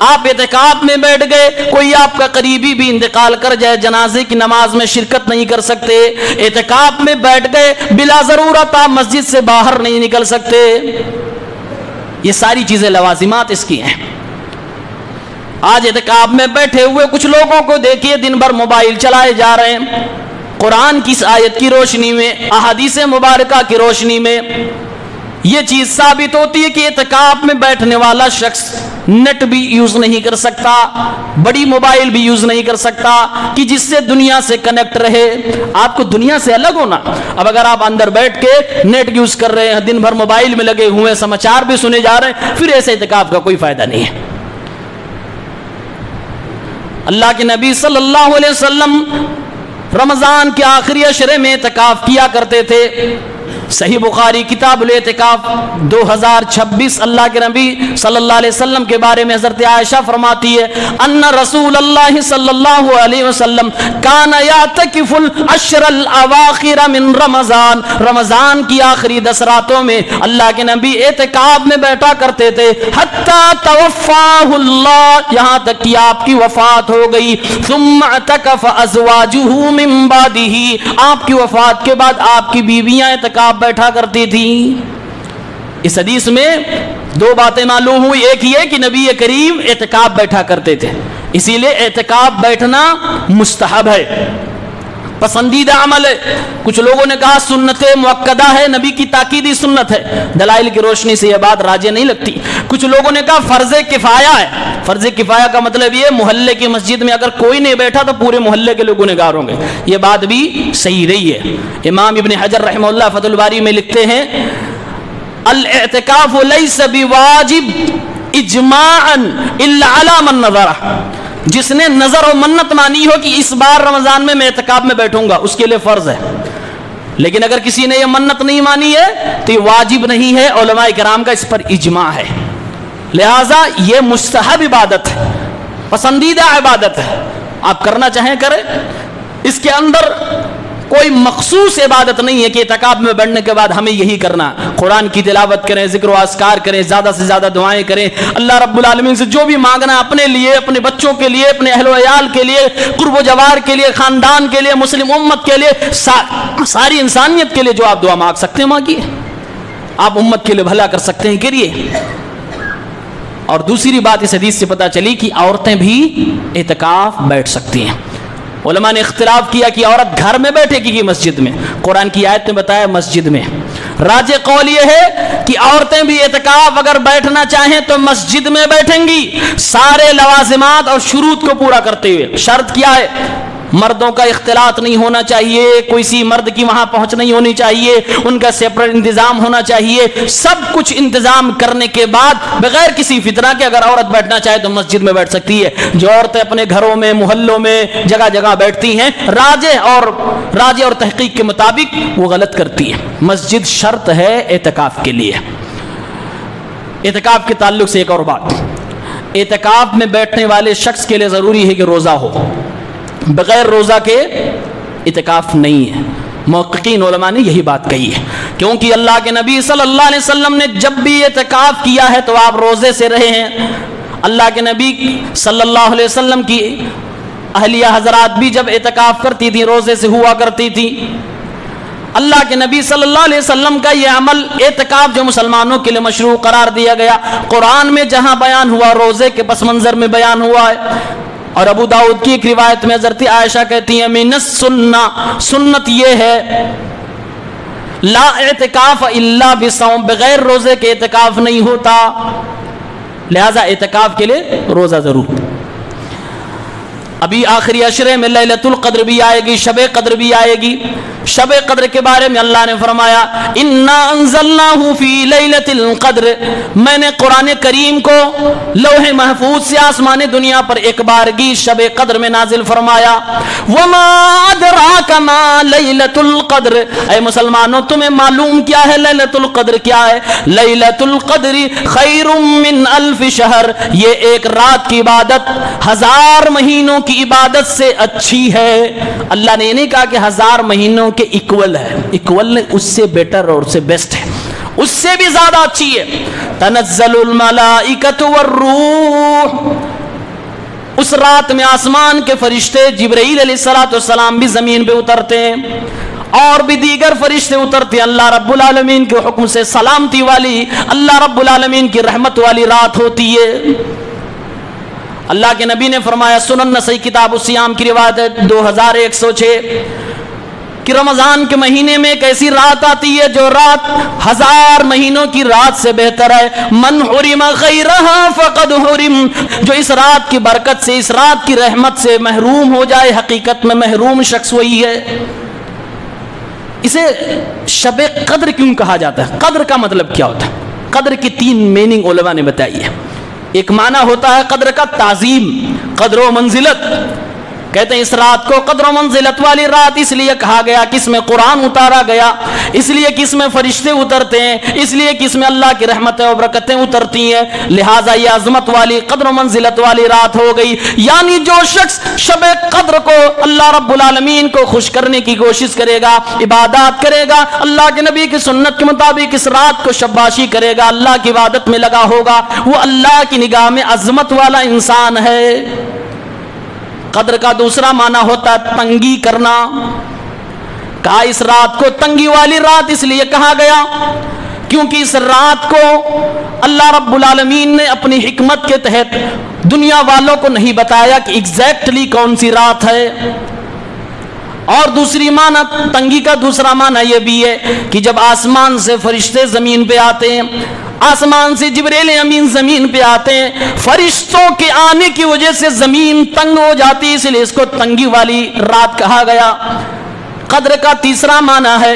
آپ اعتکاف میں بیٹھ گئے کوئی آپ کا قریبی بھی انتقال کر جائے جنازے کی نماز میں شرکت نہیں کر سکتے. اعتکاف میں بیٹھ گئے بلا ضرورت آپ مسجد سے باہر نہیں نکل سکتے. یہ ساری چیزیں لوازمات اس کی ہیں. آج اعتکاف میں بیٹھے ہوئے کچھ لوگوں کو دیکھیے دن بھر موبائل چلائے جا رہے ہیں. قرآن کی اس آیت کی روشنی میں، احادیث مبارکہ کی روشنی میں یہ چیز ثابت ہوتی ہے کہ اعتکاف میں بیٹھنے والا شخص نیٹ بھی یوز نہیں کر سکتا، بڑی موبائل بھی یوز نہیں کر سکتا کہ جس سے دنیا سے کنیکٹ رہے. آپ کو دنیا سے الگ ہونا. اب اگر آپ اندر بیٹھ کے نیٹ یوز کر رہے ہیں، دن بھر موبائل میں لگے ہوئے ہیں، سماچار بھی سنے جا رہے ہیں، پھر ایسے اعتکاف کا کوئی فائدہ نہیں ہے. اللہ کے نبی صلی اللہ علیہ وسلم رمضان کے آخری عشرے میں اعتکاف کیا کرتے تھے. صحیح بخاری کتاب الاعتکاف 2026 اللہ کے نبی صلی اللہ علیہ وسلم کے بارے میں حضرت عائشہ فرماتی ہے ان رسول اللہ صلی اللہ علیہ وسلم کان یعتکف العشر الاواخر من رمضان، رمضان کی آخری 10 راتوں میں اللہ کے نبی اعتکاف میں بیٹھا کرتے تھے. حتی توفاہ اللہ، یہاں تک کہ آپ کی وفات ہو گئی. ثم اعتکف ازواجہ من بعدہ، آپ کی وفات کے بعد آپ کی بیویاں اعتکاف بیٹھا کرتی تھی. اس حدیث میں دو باتیں معلوم ہوئی. ایک یہ کہ نبی کریم اعتکاف بیٹھا کرتے تھے، اسی لیے اعتکاف بیٹھنا مستحب ہے، پسندیدہ عمل ہے. کچھ لوگوں نے کہا سنت مؤکدہ ہے، نبی کی تاکیدی سنت ہے. دلائل کی روشنی سے یہ بات راجح نہیں لگتی. کچھ لوگوں نے کہا فرض کفایہ ہے. فرض کفایہ کا مطلب یہ محلے کی مسجد میں اگر کوئی نہیں بیٹھا تو پورے محلے کے لوگ گنہگار ہوں گے. یہ بات بھی صحیح رہی ہے. امام ابن حجر رحمہ اللہ فتح الباری میں لکھتے ہیں الاعتکاف لیس بواجب اجماعا الا علی من نظر، جس نے نظر و منت مانی ہو کہ اس بار رمضان میں اعتکاف میں بیٹھوں گا اس کے لیے فرض ہے. لیکن اگر کسی نے یہ منت نہیں مانی ہے تو یہ واجب نہیں ہے. علماء کرام کا اس پر اجماع ہے. لہٰذا یہ مستحب عبادت ہے، پسندیدہ عبادت ہے. آپ کرنا چاہیں کریں. اس کے اندر کوئی مخصوص عبادت نہیں ہے کہ اعتکاف میں بیٹھنے کے بعد ہمیں یہی کرنا. قرآن کی تلاوت کریں, ذکر و اذکار کریں, زیادہ سے زیادہ دعائیں کریں, اللہ رب العالمین سے جو بھی مانگنا اپنے لیے, اپنے بچوں کے لیے, اپنے اہل و عیال کے لیے, قرب و جوار کے لیے, خاندان کے لیے, مسلم امت کے لیے, ساری انسانیت کے لیے جو آپ دعا مانگ سکتے ہیں مانگیے. آپ امت کے لیے بھلا کر سکتے ہیں کریے. اور دوسری بات اس حدیث سے پتہ چلی کہ عورتیں بھی اعتکاف بیٹھ سکتی ہیں. علماء نے اختلاف کیا کہ عورت گھر میں بیٹھے گی مسجد میں. قرآن کی آیت نے بتایا مسجد میں. راجح قول یہ ہے کہ عورتیں بھی اعتکاف اگر بیٹھنا چاہیں تو مسجد میں بیٹھیں گی, سارے لوازمات اور شروط کو پورا کرتے ہوئے. شرط کیا ہے؟ مردوں کا اختلاط نہیں ہونا چاہیے, کوئی سی مرد کی وہاں پہنچ نہیں ہونی چاہیے, ان کا سیپریٹ انتظام ہونا چاہیے. سب کچھ انتظام کرنے کے بعد بغیر کسی فتنہ کے اگر عورت بیٹھنا چاہے تو مسجد میں بیٹھ سکتی ہے. جو عورتیں اپنے گھروں میں, محلوں میں, جگہ جگہ بیٹھتی ہیں, راجح اور تحقیق کے مطابق وہ غلط کرتی ہیں. مسجد شرط ہے اعتکاف کے لیے. اعتکاف کے تعلق سے ایک اور بات, اعتکاف میں بیٹھنے والے شخص کے لیے ضروری ہے کہ روزہ ہو. بغیر روزہ کے اعتکاف نہیں ہے. محققین علماء نے یہی بات کہی ہے, کیونکہ اللہ کے نبی صلی اللہ علیہ وسلم نے جب بھی اعتکاف کیا ہے تو آپ روزے سے رہے ہیں. اللہ کے نبی صلی اللہ علیہ وسلم کی اہلیہ حضرات بھی جب اعتکاف کرتی تھی روزے سے ہوا کرتی تھی. اللہ کے نبی صلی اللہ علیہ وسلم کا یہ عمل اعتکاف جو مسلمانوں کے لیے مشروع قرار دیا گیا, قرآن میں جہاں بیان ہوا روزے کے پس منظر میں بیان ہوا ہے. اور ابو داؤد کی ایک روایت میں حضرت عائشہ کہتی ہیں من السنہ, سنت یہ ہے لا اعتکاف الا بصوم, بغیر روزے کے اعتکاف نہیں ہوتا, لہذا اعتکاف کے لیے روزہ ضرور. ابھی آخری عشرے میں لیلۃ القدر بھی آئے گی, شب قدر بھی آئے گی. شب قدر کے بارے میں اللہ نے فرمایا انا انزلناہ فی لیلۃ القدر, میں نے قرآن کریم کو لوح محفوظ سے آسمان دنیا پر ایک بارگی شب قدر میں نازل فرمایا. وما ادراک ما لیلۃ القدر, اے مسلمانوں تمہیں معلوم کیا ہے لیلۃ القدر کیا ہے؟ لیلۃ القدر خیر من الف شہر, یہ ایک رات کی عبادت 1000 مہینوں کی عبادت سے اچھی ہے. اللہ نے یہ نہیں کہا کہ 1000 مہینوں کے اکول ہے, اکول نے اس سے بیٹر اور اس سے بیسٹ ہے, اس سے بھی زیادہ اچھی ہے. تنزل الملائکۃ والروح, اس رات میں آسمان کے فرشتے جبرائیل علیہ السلام بھی زمین پہ اترتے ہیں, اور بھی دیگر فرشتے اترتے ہیں. اللہ رب العالمین کے حکم سے سلامتی والی, اللہ رب العالمین کی رحمت والی رات ہوتی ہے. اللہ کے نبی نے فرمایا, سنن نسائی کتاب الصیام کی روایت ہے 2106, کہ رمضان کے مہینے میں ایک ایسی رات آتی ہے جو رات 1000 مہینوں کی رات سے بہتر ہے. من حرم خیرہا فقد حرم, جو اس رات کی برکت سے, اس رات کی رحمت سے محروم ہو جائے, حقیقت میں محروم شخص وہی ہے. اسے شب قدر کیوں کہا جاتا ہے؟ قدر کا مطلب کیا ہوتا ہے؟ قدر کی 3 میننگ علماء نے بتائی ہے. ایک معنی ہوتا ہے قدر کا تعظیم, قدر و منزلت. کہتے ہیں اس رات کو قدر و منزلت والی رات اس لیے کہا گیا کہ اس میں قرآن اتارا گیا, اس لیے کہ اس میں فرشتے اترتے ہیں, اس لیے کہ اس میں اللہ کی رحمتیں و برکتیں اترتی ہیں, لہٰذا یہ عظمت والی قدر و منزلت والی رات ہو گئی. یعنی جو شخص شب قدر کو اللہ رب العالمین کو خوش کرنے کی کوشش کرے گا, عبادات کرے گا, اللہ کے نبی کی سنت کے مطابق اس رات کو شباشی کرے گا, اللہ کی عبادت میں لگا ہوگا, وہ اللہ کی نگاہ میں عظمت والا انسان ہے. قدر کا دوسرا معنی ہوتا ہے تنگی کرنا. کہا اس رات کو تنگی والی رات اس لیے کہا گیا کیونکہ اس رات کو اللہ رب العالمین نے اپنی حکمت کے تحت دنیا والوں کو نہیں بتایا کہ ایگزیکٹلی کون سی رات ہے. اور دوسری معنی, تنگی کا دوسرا معنی یہ بھی ہے کہ جب آسمان سے فرشتے زمین پہ آتے ہیں, آسمان سے جبریل امین زمین پہ آتے ہیں, فرشتوں کے آنے کی وجہ سے زمین تنگ ہو جاتی ہے, اس لیے اس کو تنگی والی رات کہا گیا. قدر کا تیسرا معنی ہے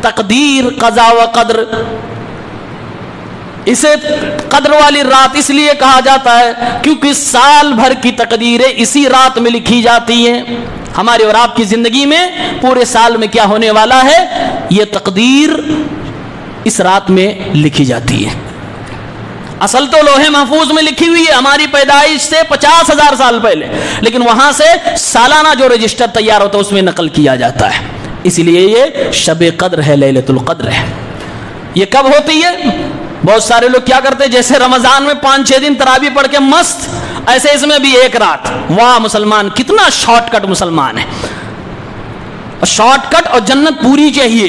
تقدیر, قضا و قدر. اسے قدر والی رات اس لیے کہا جاتا ہے کیونکہ سال بھر کی تقدیریں اسی رات میں لکھی جاتی ہیں. ہمارے اور آپ کی زندگی میں پورے سال میں کیا ہونے والا ہے, یہ تقدیر اس رات میں لکھی جاتی ہے. اصل تو لوح محفوظ میں لکھی ہوئی ہے ہماری پیدائش سے 50,000 سال پہلے، لیکن وہاں سے سالانہ جو رجسٹر تیار ہوتا ہے اس میں نقل کیا جاتا ہے، اس لیے یہ شب قدر ہے، لیلۃ القدر ہے۔ یہ کب ہوتی ہے؟ بہت سارے لوگ کیا کرتے ہیں، جیسے رمضان میں 5-6 دن تراویح پڑھ کے مست، ایسے اس میں بھی ایک رات۔ واہ مسلمان کتنا شارٹ کٹ مسلمان ہے، شارٹ کٹ اور جنت پوری چاہیے،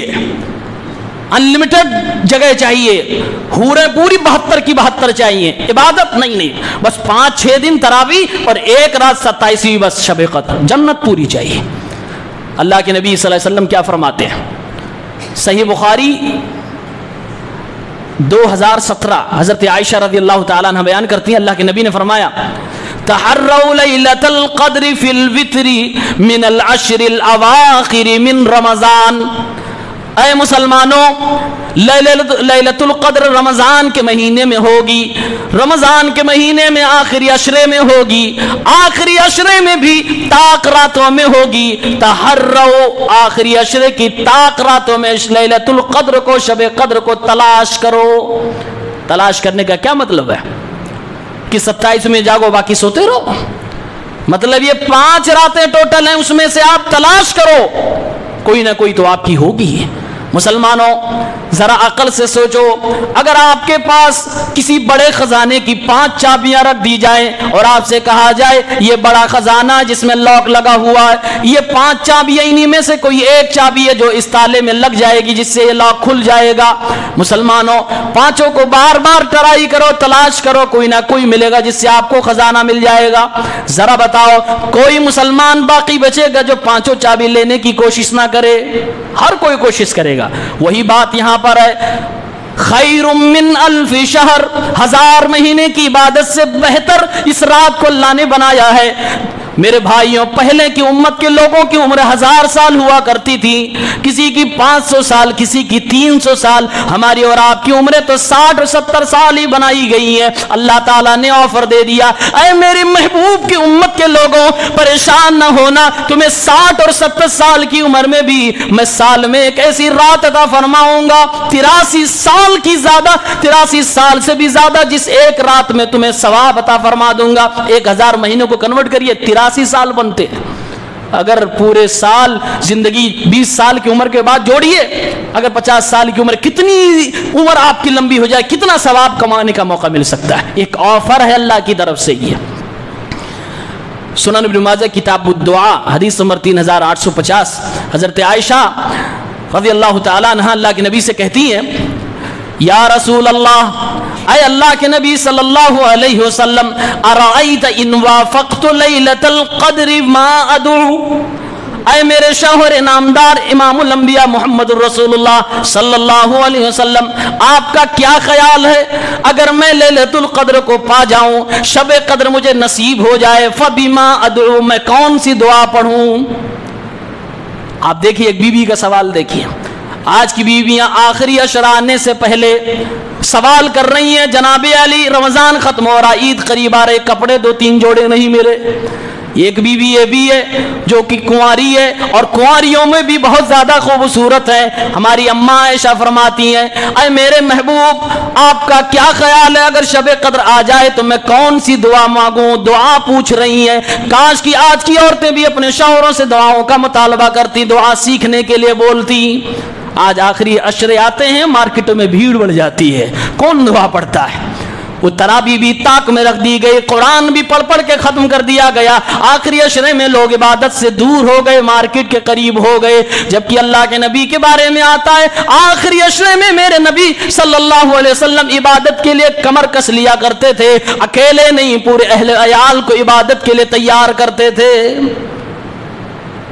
انلمیٹڈ جگہ چاہیے، حوریں پوری 72 کی 72 چاہیے، عبادت نہیں، بس 5-6 دن تراویح اور ایک رات 27ویں بس شب قدر، جنت پوری چاہیے۔ اللہ کے نبی صلی اللہ علیہ وسلم کیا فرماتے ہیں؟ صحیح بخاری 2017 حضرت عائشہ رضی اللہ تعالیٰ عنہ بیان کرتی ہیں، اللہ کے نبی نے فرمایا تحروا لیلۃ القدر فی الوتر من العشر الاواخر من رمضان۔ اے مسلمانوں، لیلۃ القدر رمضان کے مہینے میں ہوگی، رمضان کے مہینے میں آخری عشرے میں ہوگی، آخری عشرے میں بھی طاق راتوں میں ہوگی۔ تحروا، آخری عشرے کی طاق راتوں میں لیلۃ القدر کو، شب قدر کو تلاش کرو۔ تلاش کرنے کا کیا مطلب ہے کہ 27 میں جاگو باقی سوتے رہو؟ مطلب یہ 5 راتیں ٹوٹل ہیں، اس میں سے آپ تلاش کرو، کوئی نہ کوئی تو آپ کی ہوگی۔ مسلمانوں ذرا عقل سے سوچو، اگر آپ کے پاس کسی بڑے خزانے کی 5 چابیاں رکھ دی جائیں اور آپ سے کہا جائے یہ بڑا خزانہ جس میں لاک لگا ہوا ہے، یہ 5 چابیاں انہی میں سے کوئی ایک چابی ہے جو اس تالے میں لگ جائے گی جس سے یہ لاک کھل جائے گا۔ مسلمانوں 5 کو بار بار ٹرائی کرو، تلاش کرو، کوئی نہ کوئی ملے گا جس سے آپ کو خزانہ مل جائے گا۔ ذرا بتاؤ کوئی مسلمان باقی بچے گا جو 5 چابی لینے کی کوشش نہ کرے؟ ہر کوئی کوشش کرے گا۔ وہی بات یہاں پر ہے، خیر من 1000 شہر، 1000 مہینے کی عبادت سے بہتر اس رات کو اللہ نے بنایا ہے۔ میرے بھائیوں، پہلے کی امت کے لوگوں کی عمر 1000 سال ہوا کرتی تھی، کسی کی 500 سال، کسی کی 300 سال، ہماری اور آپ کی عمریں تو 60 اور 70 سال ہی بنائی گئی ہیں۔ اللہ تعالیٰ نے آفر دے دیا، اے میرے محبوب کی امت کے لوگوں پریشان نہ ہونا، تمہیں 60 اور 70 سال کی عمر میں بھی میں سال میں ایک ایسی رات عطا فرماؤں گا 83 سال کی زیادہ، 83 سال سے بھی زیادہ، جس ایک رات میں تمہیں ثواب عطا فرما دوں گا۔ 1000 مہینوں کو کنورٹ کریے، 83 سال بنتے ہیں۔ اگر پورے سال زندگی 20 سال کی عمر کے بعد جوڑیے، اگر 50 سال کی عمر، کتنی عمر آپ کی لمبی ہو جائے، کتنا ثواب کمانے کا موقع مل سکتا ہے۔ ایک آفر ہے اللہ کی طرف سے۔ یہ سنن ابن ماجہ کتاب الدعا حدیث نمبر 3850، حضرت عائشہ رضی اللہ تعالیٰ عنہ اللہ کے نبی سے کہتی ہیں، یا رسول اللہ، اے اللہ کے نبی صلی اللہ علیہ وسلم، ارأیت ان وافقت لیلۃ القدر ما ادعو، اے میرے شوہر نامدار امام الانبیاء محمد الرسول اللہ صلی اللہ علیہ وسلم، آپ کا کیا خیال ہے اگر میں لیلۃ القدر کو پا جاؤں، شب قدر مجھے نصیب ہو جائے، فبما ادعو، میں کون سی دعا پڑھوں؟ آپ دیکھیے ایک بیوی کا سوال دیکھیے، آج کی بیویاں آخری عشرہ آنے سے پہلے سوال کر رہی ہیں، جناب علی رمضان ختم ہو رہا، عید قریب آ رہے، کپڑے 2-3 جوڑے نہیں میرے۔ ایک بیوی یہ بھی ہے جو کہ کنواری ہے، اور کنواریوں میں بھی بہت زیادہ خوبصورت ہے۔ ہماری اماں عائشہ فرماتی ہیں، اے میرے محبوب، آپ کا کیا خیال ہے اگر شب قدر آ جائے تو میں کون سی دعا مانگوں؟ دعا پوچھ رہی ہیں۔ کاش کی آج کی عورتیں بھی اپنے شوہروں سے دعاؤں کا مطالبہ کرتی، دعا سیکھنے کے لیے بولتی۔ آج آخری عشرے آتے ہیں، مارکیٹوں میں بھیڑ بڑھ جاتی ہے، کون دعا پڑھتا ہے؟ وہ تراویح بھی طاق میں رکھ دی گئی، قرآن بھی پڑھ پڑھ کے ختم کر دیا گیا، آخری عشرے میں لوگ عبادت سے دور ہو گئے، مارکیٹ کے قریب ہو گئے، جبکہ اللہ کے نبی کے بارے میں آتا ہے آخری عشرے میں میرے نبی صلی اللہ علیہ وسلم عبادت کے لیے کمر کس لیا کرتے تھے، اکیلے نہیں پورے اہل عیال کو عبادت کے لیے تیار کرتے تھے۔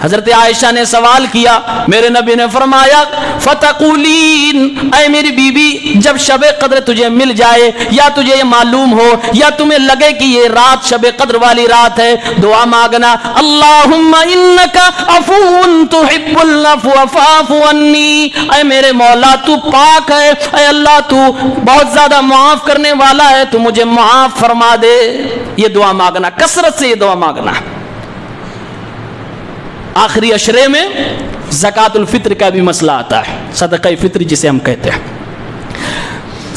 حضرت عائشہ نے سوال کیا، میرے نبی نے فرمایا فتقولین، اے میری بیوی، جب شب قدر تجھے مل جائے یا تجھے یہ معلوم ہو یا تمہیں لگے کہ یہ رات شب قدر والی رات ہے، دعا مانگنا، اللہم انک عفو تحب العفو فاعف عنی، اے میرے مولا تو پاک ہے، اے اللہ تو بہت زیادہ معاف کرنے والا ہے، تو مجھے معاف فرما دے۔ یہ دعا مانگنا، کثرت سے یہ دعا مانگنا۔ آخری عشرے میں زکوٰۃ الفطر کا بھی مسئلہ آتا ہے، صدقہ فطر جسے ہم کہتے ہیں۔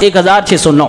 1609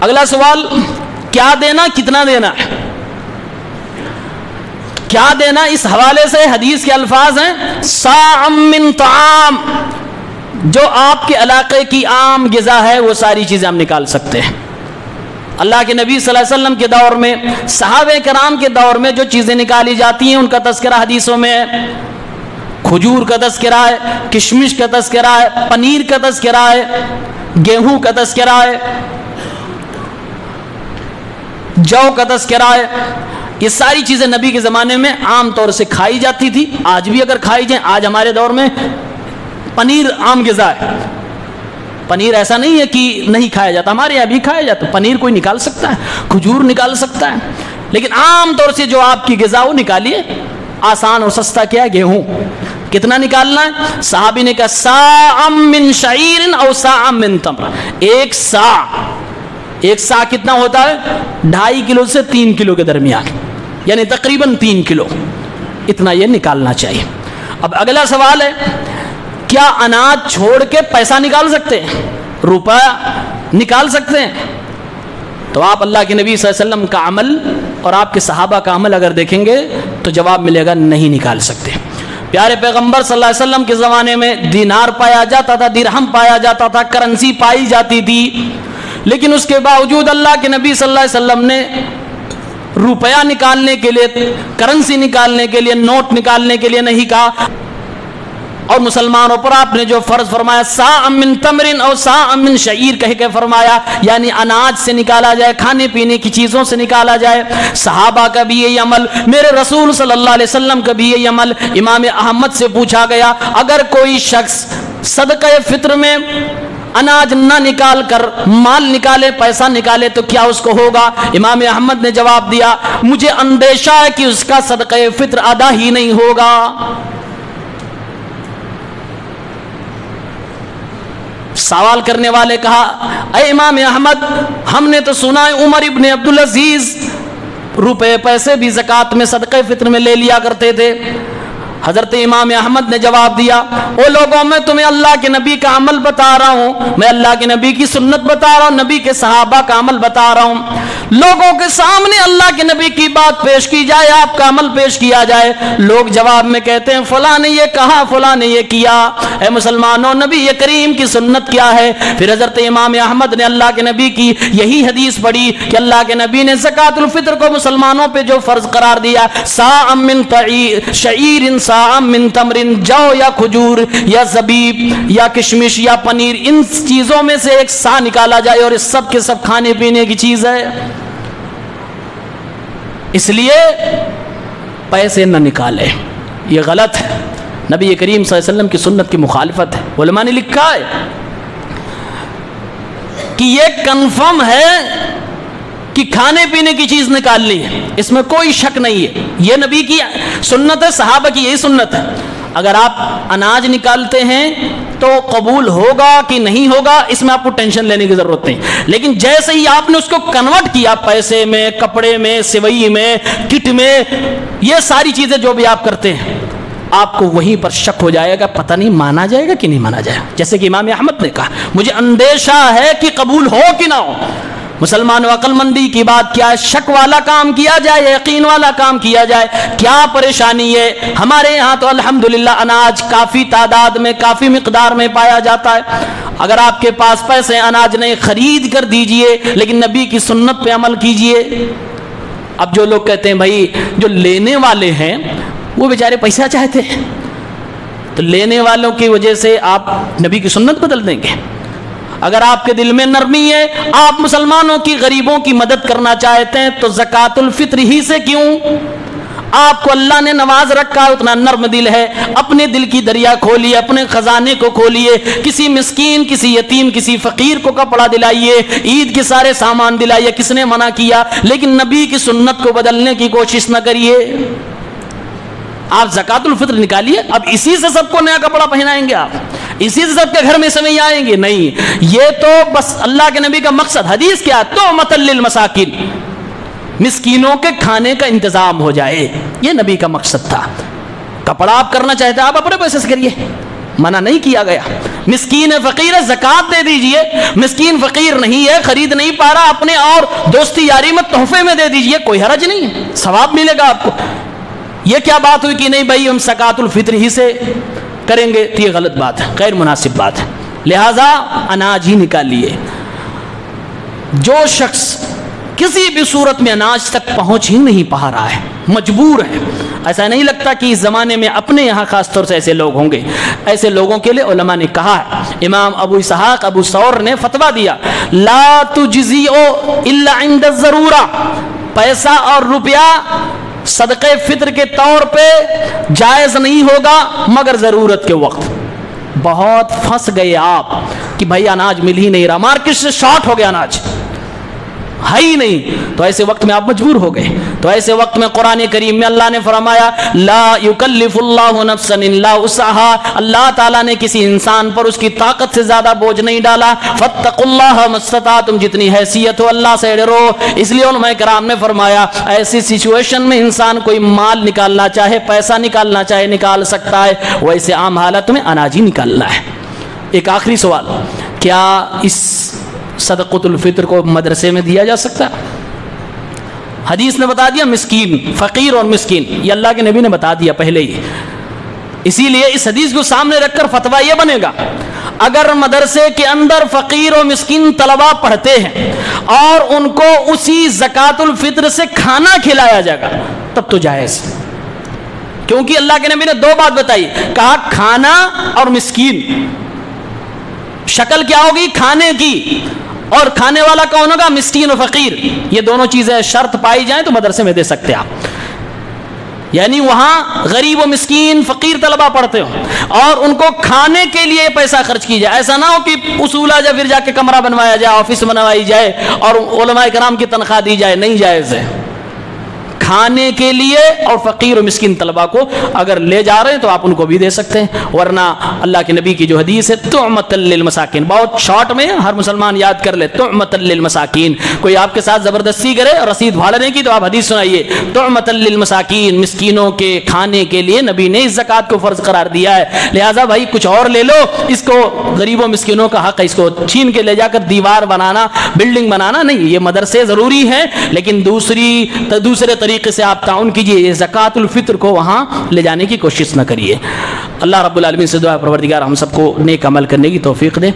اگلا سوال، کیا دینا، کتنا دینا ہے؟ کیا دینا اس حوالے سے حدیث کے الفاظ ہیں صاع من طعام، جو آپ کے علاقے کی عام غذا ہے وہ ساری چیزیں ہم نکال سکتے ہیں۔ اللہ کے نبی صلی اللہ علیہ وسلم کے دور میں، صحابہ کرام کے دور میں جو چیزیں نکالی جاتی ہیں ان کا تذکرہ حدیثوں میں ہے۔ کھجور کا تذکرہ ہے، کشمش کا تذکرہ ہے، پنیر کا تذکرہ ہے، گیہوں کا تذکرہ ہے، جو کا تذکرہ ہے۔ یہ ساری چیزیں نبی کے زمانے میں عام طور سے کھائی جاتی تھی، آج بھی اگر کھائی جائیں، آج ہمارے دور میں پنیر عام غذا ہے۔ پنیر ایسا نہیں ہے کہ نہیں کھایا جاتا، ہمارے یہاں بھی کھایا جاتا، پنیر کوئی نکال سکتا ہے، کھجور نکال سکتا ہے، لیکن عام طور سے جو آپ کی غذا وہ نکالیے۔ آسان اور سستا کیا ہے؟ گیہوں۔ کتنا نکالنا ہے؟ صحابی نے کہا صاع من شعیر او صاع من تمر، ایک سا کتنا ہوتا ہے؟ 2.5 کلو سے 3 کلو کے درمیان، یعنی تقریباً 3 کلو، اتنا یہ نکالنا چاہیے۔ اب اگلا سوال ہے، کیا اناج چھوڑ کے پیسہ نکال سکتے ہیں، روپیہ نکال سکتے ہیں؟ تو آپ اللہ کے نبی صلی اللہ علیہ وسلم کا عمل اور آپ کے صحابہ کا عمل اگر دیکھیں گے تو جواب ملے گا نہیں نکال سکتے۔ پیارے پیغمبر صلی اللہ علیہ وسلم کے زمانے میں دینار پایا جاتا تھا، درہم پایا جاتا تھا، کرنسی پائی جاتی تھی، لیکن اس کے باوجود اللہ کے نبی صلی اللہ علیہ وسلم نے روپیہ نکالنے کے لیے، کرنسی نکالنے کے لیے، نوٹ نکالنے کے لیے نہیں کہا، اور مسلمانوں پر آپ نے جو فرض فرمایا صاع من تمر اور صاع من شعیر کہہ کے فرمایا، یعنی اناج سے نکالا جائے، کھانے پینے کی چیزوں سے نکالا جائے۔ صحابہ کا بھی یہی عمل، میرے رسول صلی اللہ علیہ وسلم کا بھی یہی عمل۔ امام احمد سے پوچھا گیا، اگر کوئی شخص صدقہ فطر میں اناج نہ نکال کر مال نکالے، پیسہ نکالے تو کیا اس کو ہوگا؟ امام احمد نے جواب دیا، مجھے اندیشہ ہے کہ اس کا صدقہ فطر ادا ہی نہیں ہوگا۔ سوال کرنے والے کہا، اے امام احمد، ہم نے تو سنا ہے عمر ابن عبدالعزیز روپے پیسے بھی زکوٰۃ میں صدقہ فطر میں لے لیا کرتے تھے۔ حضرت امام احمد نے جواب دیا، او لوگوں، میں تمہیں اللہ کے نبی کا عمل بتا رہا ہوں، میں اللہ کے نبی کی سنت بتا رہا ہوں، نبی کے صحابہ کا عمل بتا رہا ہوں۔ لوگوں کے سامنے اللہ کے نبی کی بات پیش کی جائے، آپ کا عمل پیش کیا جائے، لوگ جواب میں کہتے ہیں فلاں نے یہ کہا، فلاں نے یہ کیا۔ اے مسلمانوں، نبی کریم کی سنت کیا ہے؟ پھر حضرت امام احمد نے اللہ کے نبی کی یہی حدیث پڑھی کہ اللہ کے نبی نے زکوٰۃ الفطر کو مسلمانوں پہ جو فرض قرار دیا، صاع من شعیر، صاع من تمر، جو یا کھجور یا زبیب یا کشمش یا پنیر، ان چیزوں میں سے ایک سا نکالا جائے، اور اس سب کے سب کھانے پینے کی چیز ہے، اس لیے پیسے نہ نکالے۔ یہ غلط ہے، نبی کریم صلی اللہ علیہ وسلم کی سنت کی مخالفت ہے۔ علماء نے لکھا ہے کہ یہ کنفرم ہے کہ کھانے پینے کی چیز نکالنی ہے، اس میں کوئی شک نہیں ہے، یہ نبی کی سنت ہے، صحابہ کی یہی سنت ہے۔ اگر آپ اناج نکالتے ہیں تو قبول ہوگا کہ نہیں ہوگا اس میں آپ کو ٹینشن لینے کی ضرورت نہیں، لیکن جیسے ہی آپ نے اس کو کنورٹ کیا پیسے میں، کپڑے میں، سوئی میں، کٹ میں، یہ ساری چیزیں جو بھی آپ کرتے ہیں، آپ کو وہیں پر شک ہو جائے گا، پتہ نہیں مانا جائے گا کہ نہیں مانا جائے گا۔ جیسے کہ امام احمد نے کہا، مجھے اندیشہ ہے کہ قبول ہو کہ نہ ہو۔ مسلمان عقل مندی کی بات کیا ہے؟ شک والا کام کیا جائے، یقین والا کام کیا جائے، کیا پریشانی ہے؟ ہمارے یہاں تو الحمدللہ اناج کافی تعداد میں، کافی مقدار میں پایا جاتا ہے۔ اگر آپ کے پاس پیسے اناج نہیں، خرید کر دیجئے، لیکن نبی کی سنت پہ عمل کیجئے۔ اب جو لوگ کہتے ہیں بھائی جو لینے والے ہیں وہ بیچارے پیسہ چاہتے ہیں، تو لینے والوں کی وجہ سے آپ نبی کی سنت بدل دیں گے؟ اگر آپ کے دل میں نرمی ہے، آپ مسلمانوں کی، غریبوں کی مدد کرنا چاہتے ہیں، تو زکوٰۃ الفطر ہی سے کیوں؟ آپ کو اللہ نے نواز رکھا، اتنا نرم دل ہے، اپنے دل کی دریا کھولیے، اپنے خزانے کو کھولیے، کسی مسکین، کسی یتیم، کسی فقیر کو کپڑا دلائیے، عید کے سارے سامان دلائیے، کس نے منع کیا؟ لیکن نبی کی سنت کو بدلنے کی کوشش نہ کریے۔ آپ زکوٰۃ الفطر نکالیے، اب اسی سے سب کو نیا کپڑا پہنائیں گے، آپ اسی سے سب کے گھر میں سوئی آئیں گے؟ نہیں، یہ تو بس اللہ کے نبی کا مقصد، حدیث کیا؟ طعمۃ للمساکین، مسکینوں کے کھانے کا انتظام ہو جائے، یہ نبی کا مقصد تھا۔ کپڑا آپ کرنا چاہتے ہیں، آپ اپنے پیسے سے کریے، منع نہیں کیا گیا. مسکین فقیر ہے زکوٰۃ دے دیجئے, مسکین فقیر نہیں ہے خرید نہیں پا رہا اپنے اور دوستی یاری میں تحفے میں دے دیجئے, کوئی حرج نہیں ہے, ثواب ملے گا آپ کو. یہ کیا بات ہوئی کہ نہیں بھائی ہم زکوٰۃ الفطر ہی سے کریں گے, تو یہ غلط بات ہے, غیر مناسب بات ہے. لہٰذا اناج ہی نکالیے. جو شخص کسی بھی صورت میں اناج تک پہنچ ہی نہیں پا رہا ہے, مجبور ہے, ایسا نہیں لگتا کہ اس زمانے میں اپنے یہاں خاص طور سے ایسے لوگ ہوں گے, ایسے لوگوں کے لیے علماء نے کہا ہے, امام ابو اسحاق ابو ثور نے فتویٰ دیا, لا تجزئ الا عند الضرورہ, پیسہ اور روپیہ صدقے فطر کے طور پہ جائز نہیں ہوگا مگر ضرورت کے وقت. بہت پھنس گئے آپ کہ بھائی اناج مل ہی نہیں رہا, مارکیٹ سے شارٹ ہو گیا اناج ہے ہی نہیں, تو ایسے وقت میں آپ مجبور ہو گئے. تو ایسے وقت میں قرآن کریم میں اللہ نے فرمایا لا یکلف اللہ نفسا الا وسعها, اللہ تعالیٰ نے کسی انسان پر اس کی طاقت سے زیادہ بوجھ نہیں ڈالا. فاتقوا اللہ ما استطعتم, جتنی حیثیت ہو اللہ سے ڈرو. اس لیے علماء کرام نے فرمایا ایسی سچویشن میں انسان کوئی مال نکالنا چاہے, پیسہ نکالنا چاہے نکال سکتا ہے, ویسے عام حالت میں اناج ہی نکالنا ہے. ایک آخری سوال, کیا اس صدقۃ الفطر کو مدرسے میں دیا جا سکتا ہے؟ حدیث نے بتا دیا مسکین, فقیر اور مسکین, یہ اللہ کے نبی نے بتا دیا پہلے ہی. اسی لیے اس حدیث کو سامنے رکھ کر فتویٰ یہ بنے گا, اگر مدرسے کے اندر فقیر اور مسکین طلباء پڑھتے ہیں اور ان کو اسی زکوٰۃ الفطر سے کھانا کھلایا جائے گا تب تو جائز, کیونکہ اللہ کے نبی نے دو بات بتائی, کہا کھانا اور مسکین. شکل کیا ہوگی کھانے کی, اور کھانے والا کون ہوگا, مسکین و فقیر. یہ دونوں چیزیں شرط پائی جائیں تو مدرسے میں دے سکتے ہیں آپ. یعنی وہاں غریب و مسکین فقیر طلبہ پڑھتے ہو اور ان کو کھانے کے لیے پیسہ خرچ کی جائے. ایسا نہ ہو کہ اصولا جائے پھر جا کے کمرہ بنوایا جائے, آفس بنوائی جائے اور علماء کرام کی تنخواہ دی جائے, نہیں جائز ہے. کھانے کے لیے اور فقیر و مسکین طلبہ کو اگر لے جا رہے ہیں تو آپ ان کو بھی دے سکتے ہیں, ورنہ اللہ کے نبی کی جو حدیث ہے طعمۃ للمساکین, بہت شارٹ میں ہر مسلمان یاد کر لے, طعمۃ للمساکین. کوئی آپ کے ساتھ زبردستی کرے اور رسید بھاڑنے کی تو آپ حدیث سنائیے, طعمۃ للمساکین, مسکینوں کے کھانے کے لیے نبی نے اس زکوٰۃ کو فرض قرار دیا ہے. لہٰذا بھائی کچھ اور لے لو, اس کو غریبوں مسکینوں کا حق ہے, اس کو چھین کے لے جا کر دیوار بنانا, بلڈنگ بنانا نہیں. یہ مدرسے ضروری ہیں لیکن دوسرے طریقے سے آپ تعاون کیجئے, زکوٰۃ الفطر کو وہاں لے جانے کی کوشش نہ کریے. اللہ رب العالمین سے دعا پروردگار ہم سب کو نیک عمل کرنے کی توفیق دے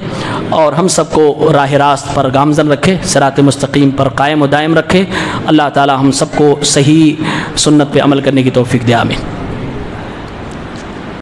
اور ہم سب کو راہ راست پر گامزن رکھے, صراط مستقیم پر قائم و دائم رکھے. اللہ تعالی ہم سب کو صحیح سنت پہ عمل کرنے کی توفیق دے. آمین.